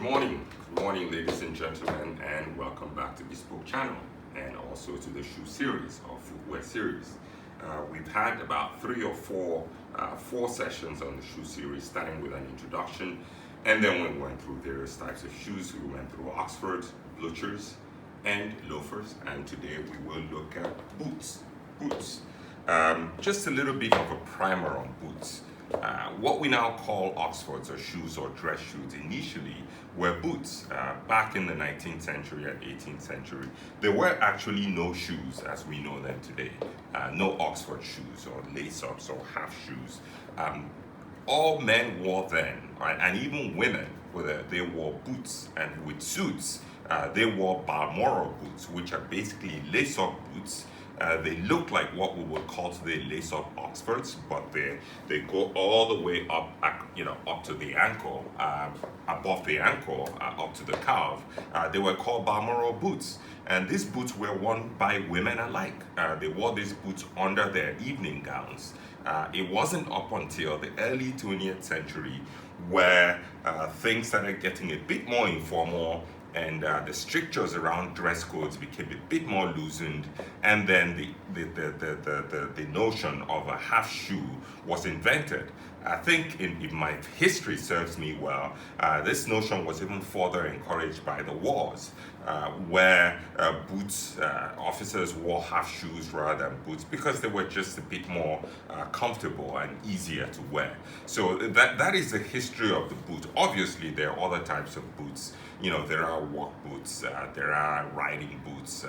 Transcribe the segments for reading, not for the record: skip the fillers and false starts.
Good morning, ladies and gentlemen, and welcome back to Bespoke channel, and also to the shoe series or footwear series. We've had about three or four sessions on the shoe series, starting with an introduction, and then we went through various types of shoes. We went through Oxford, Bluchers, and loafers, and today we will look at boots. Just a little bit of a primer on boots. What we now call Oxfords or shoes or dress shoes initially were boots. Back in the 19th century and 18th century, there were actually no shoes as we know them today. No Oxford shoes or lace-ups or half shoes. All men wore then, right? And even women, whether they wore boots, and with suits, they wore Balmoral boots, which are basically lace-up boots. They look like what we would call today lace-up Oxfords, but they go all the way up, up to the ankle, above the ankle, up to the calf. They were called Balmoral boots, and these boots were worn by women alike. They wore these boots under their evening gowns. It wasn't up until the early 20th century where things started getting a bit more informal, and the strictures around dress codes became a bit more loosened, and then the notion of a half shoe was invented. I think if my history serves me well, this notion was even further encouraged by the wars, where officers wore half shoes rather than boots because they were just a bit more comfortable and easier to wear. So that is the history of the boot. Obviously, there are other types of boots. There are work boots, there are riding boots,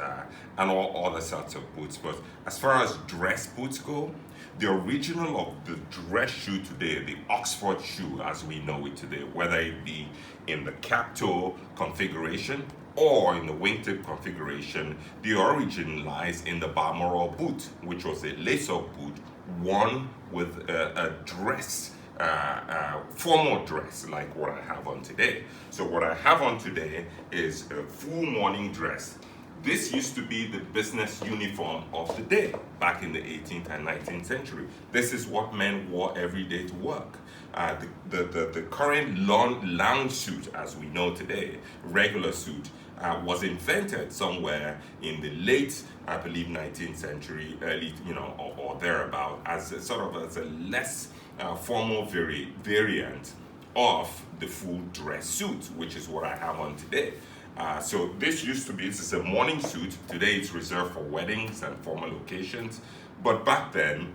and all other sorts of boots. But as far as dress boots go, the original of the dress shoe today, the Oxford shoe as we know it today, whether it be in the cap-toe configuration or in the wingtip configuration, the origin lies in the Balmoral boot, which was a lace-up boot worn with a dress, formal dress like what I have on today. So what I have on today is a full morning dress. This used to be the business uniform of the day back in the 18th and 19th century. This is what men wore every day to work. The current lounge suit, as we know today, regular suit, was invented somewhere in the late, I believe, 19th century, early, or thereabout, as a less formal variant of the full dress suit, which is what I have on today. So this is a morning suit. Today it's reserved for weddings and formal occasions. But back then,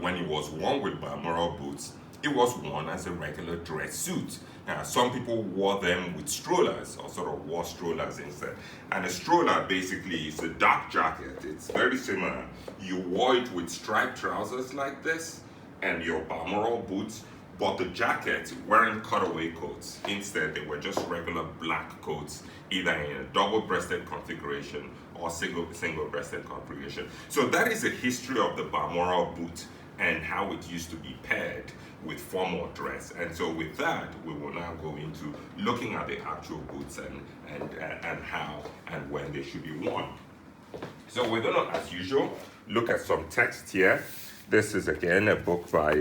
when it was worn with Balmoral boots, it was worn as a regular dress suit. Some people wore them with strollers, or sort of wore strollers instead. And a stroller basically is a dark jacket. It's very similar. You wore it with striped trousers like this and your Balmoral boots, but the jackets weren't cutaway coats. Instead, they were just regular black coats, either in a double-breasted configuration or single-breasted configuration. So that is the history of the Balmoral boot and how it used to be paired with formal dress. And so with that, we will now go into looking at the actual boots and how and when they should be worn. So we're gonna, as usual, look at some text here. This is again a book by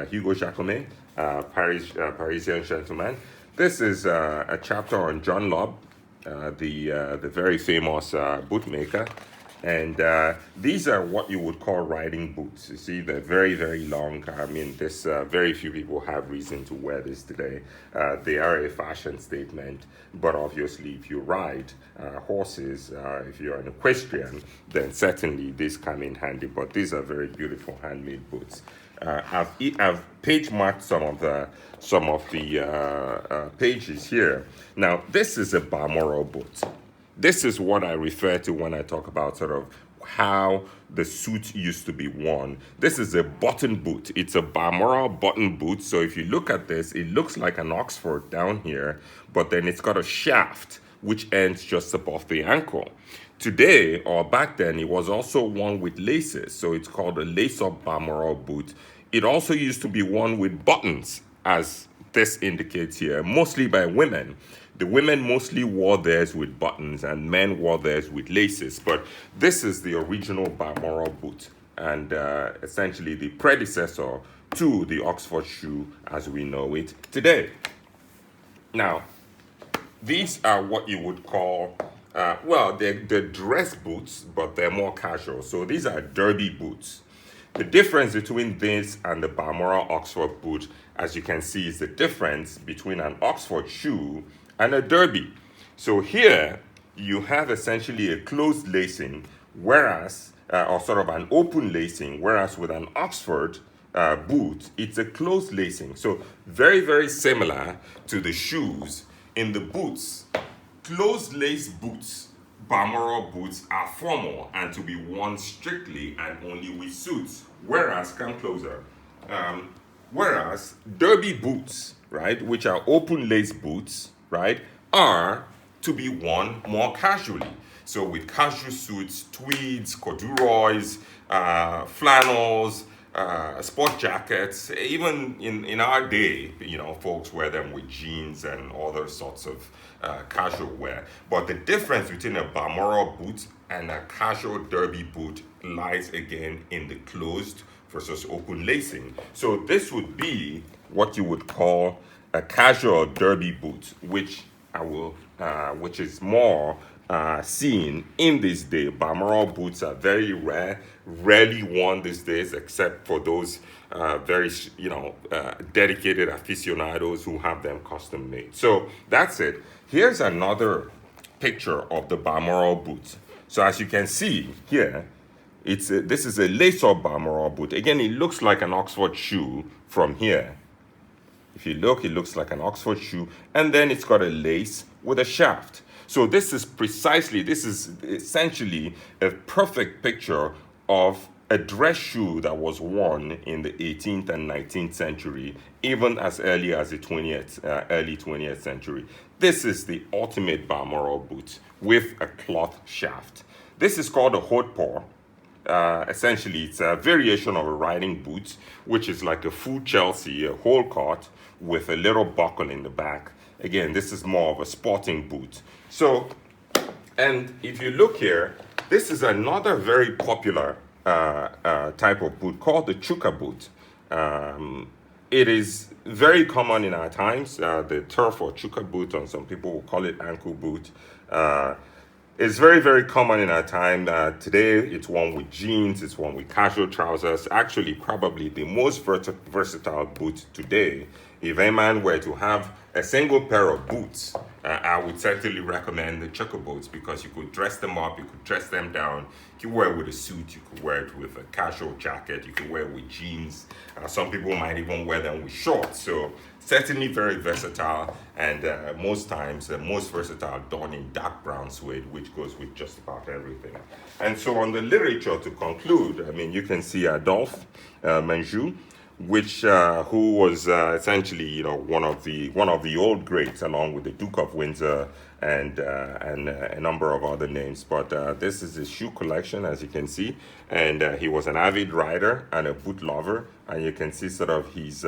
Hugo Jacomet, Parisian gentleman. This is a chapter on John Lobb, the very famous bootmaker. And these are what you would call riding boots. You see, they're very, very long. I mean, very few people have reason to wear this today. They are a fashion statement, but obviously if you ride horses, if you're an equestrian, then certainly these come in handy. But these are very beautiful handmade boots. I've page marked some of the pages here. Now, this is a Balmoral boot. This is what I refer to when I talk about sort of how the suit used to be worn. This is a button boot. It's a Balmoral button boot. So if you look at this, it looks like an Oxford down here, but then it's got a shaft which ends just above the ankle. Today, or back then, it was also worn with laces. So it's called a lace-up Balmoral boot. It also used to be worn with buttons, as this indicates here, mostly by women. The women mostly wore theirs with buttons and men wore theirs with laces. But this is the original Balmoral boot and essentially the predecessor to the Oxford shoe as we know it today. Now, these are what you would call, well, they're dress boots, but they're more casual. So these are derby boots. The difference between this and the Balmoral Oxford boot, as you can see, is the difference between an Oxford shoe and a derby. So here you have essentially a closed lacing, whereas, or sort of an open lacing, whereas with an Oxford boot, it's a closed lacing. So very, very similar to the shoes. In the boots, closed lace boots, Balmoral boots, are formal and to be worn strictly and only with suits. Whereas, come closer, whereas derby boots, right, which are open lace boots, right, are to be worn more casually. So with casual suits, tweeds, corduroys, flannels, sport jackets, even in our day, folks wear them with jeans and other sorts of casual wear. But the difference between a Balmoral boot and a casual derby boot lies again in the closed versus open lacing. So this would be what you would call a casual derby boot, which which is more seen in this day. Balmoral boots are very rarely worn these days, except for those very, dedicated aficionados who have them custom made. So that's it. Here's another picture of the Balmoral boot. So as you can see here, this is a lace-up Balmoral boot. Again, it looks like an Oxford shoe from here. If you look, it looks like an Oxford shoe, and then it's got a lace with a shaft. So this is essentially a perfect picture of a dress shoe that was worn in the 18th and 19th century, even as early as the early 20th century. This is the ultimate Balmoral boot with a cloth shaft. This is called a haute paw. Essentially, it's a variation of a riding boot, which is like a full Chelsea, a whole cart with a little buckle in the back. Again, this is more of a sporting boot. So, and if you look here, this is another very popular type of boot called the Chukka Boot. It is very common in our times. The turf or Chukka Boot, and some people will call it ankle boot. It's very, very common in our time. Today, it's worn with jeans, it's worn with casual trousers. Actually, probably the most versatile boot today. If a man were to have a single pair of boots, I would certainly recommend the Chukka Boots, because you could dress them up, you could dress them down. You could wear it with a suit, you could wear it with a casual jacket, you could wear it with jeans. Some people might even wear them with shorts. So certainly very versatile, and most times the most versatile done in dark brown suede, which goes with just about everything. And so on the literature, to conclude, I mean, you can see Adolphe Menjou, who was essentially, one of the old greats, along with the Duke of Windsor and a number of other names. But this is his shoe collection, as you can see, and he was an avid rider and a boot lover. And you can see sort of his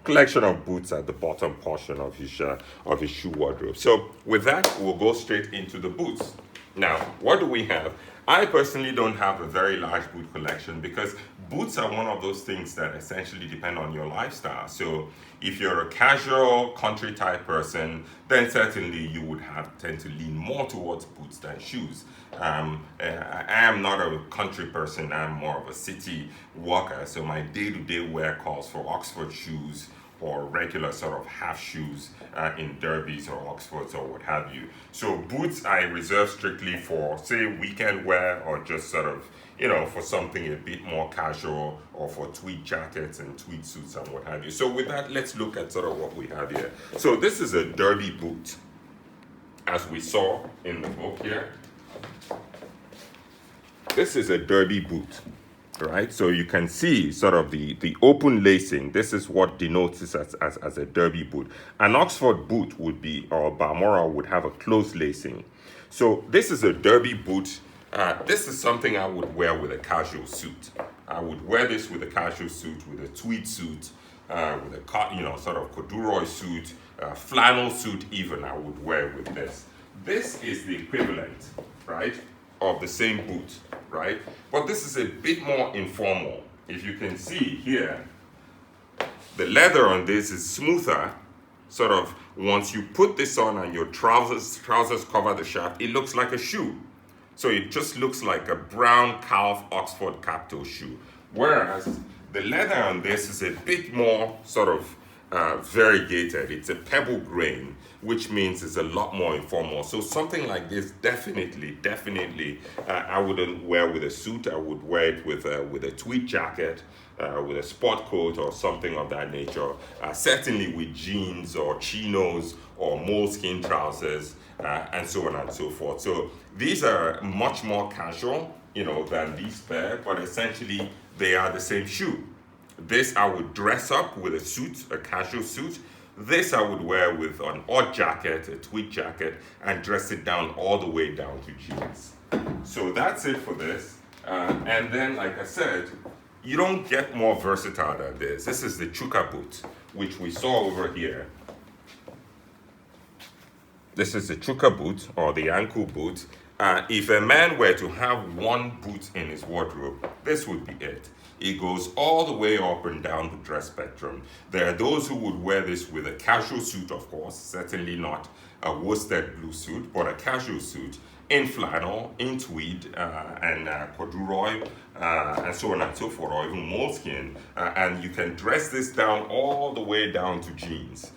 collection of boots at the bottom portion of his shoe wardrobe. So with that, we'll go straight into the boots. Now, what do we have? I personally don't have a very large boot collection, because boots are one of those things that essentially depend on your lifestyle. So if you're a casual country type person, then certainly you would tend to lean more towards boots than shoes. I am not a country person, I'm more of a city walker. So my day-to-day wear calls for Oxford shoes, or regular sort of half shoes in derbies or Oxfords or what have you. So boots I reserve strictly for, say, weekend wear, or just sort of, for something a bit more casual, or for tweed jackets and tweed suits and what have you. So with that, let's look at sort of what we have here. So this is a derby boot, as we saw in the book here. This is a derby boot. Right, so you can see sort of the open lacing. This is what denotes this as a derby boot. An Oxford boot would be, or Balmoral would have a closed lacing. So this is a derby boot. This is something I would wear with a casual suit. I would wear this with a casual suit, with a tweed suit, with a sort of corduroy suit, flannel suit even. I would wear with this. This is the equivalent, right, of the same boot, right? But this is a bit more informal. If you can see here, the leather on this is smoother sort of, once you put this on and your trousers cover the shaft, it looks like a shoe. So it just looks like a brown calf Oxford cap-toe shoe. Whereas the leather on this is a bit more sort of variegated. It's a pebble grain, which means it's a lot more informal. So something like this, definitely, I wouldn't wear with a suit. I would wear it with a tweed jacket, with a sport coat or something of that nature. Certainly with jeans or chinos or moleskin trousers, and so on and so forth. So these are much more casual, than these pair, but essentially they are the same shoe. This I would dress up with a suit, a casual suit. This I would wear with an odd jacket, a tweed jacket, and dress it down all the way down to jeans. So that's it for this. And then, like I said, you don't get more versatile than this. This is the Chukka Boot, which we saw over here. This is the Chukka Boot, or the ankle boot. If a man were to have one boot in his wardrobe, this would be it. It goes all the way up and down the dress spectrum. There are those who would wear this with a casual suit, of course, certainly not a worsted blue suit, but a casual suit in flannel, in tweed, and corduroy, and so on and so forth, or even moleskin. And you can dress this down all the way down to jeans.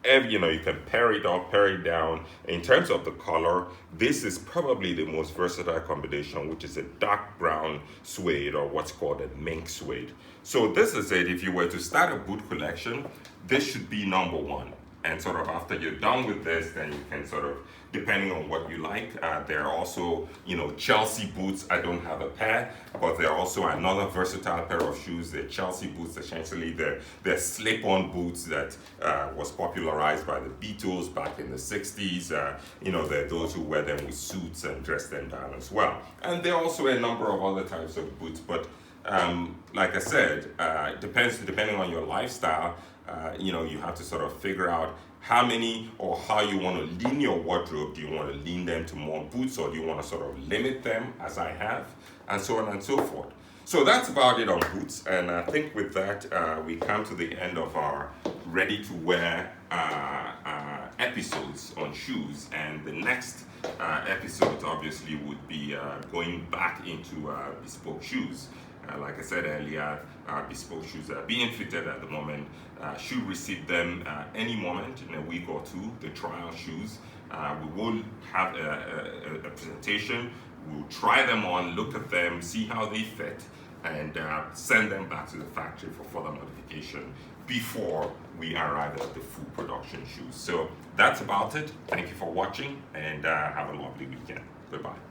You can pair it up, pair it down. In terms of the color, this is probably the most versatile combination, which is a dark brown suede, or what's called a mink suede. So this is it. If you were to start a boot collection, this should be number one. And sort of after you're done with this, then you can sort of, depending on what you like, there are also, Chelsea boots. I don't have a pair, but they're also another versatile pair of shoes. They're Chelsea boots, essentially. They're slip-on boots that was popularized by the Beatles back in the 60s. There are those who wear them with suits and dress them down as well. And there are also a number of other types of boots, but like I said, depending on your lifestyle, you have to sort of figure out how many or how you want to lean your wardrobe. Do you want to lean them to more boots, or do you want to sort of limit them, as I have, and so on and so forth. So that's about it on boots, and I think with that we come to the end of our ready to wear episodes on shoes, and the next episode obviously would be going back into bespoke shoes. Like I said earlier, bespoke shoes are being fitted at the moment. Should receive them any moment in a week or two, the trial shoes. We will have a presentation. We'll try them on, look at them, see how they fit, and send them back to the factory for further modification before we arrive at the full production shoes. So that's about it. Thank you for watching, and have a lovely weekend. Goodbye.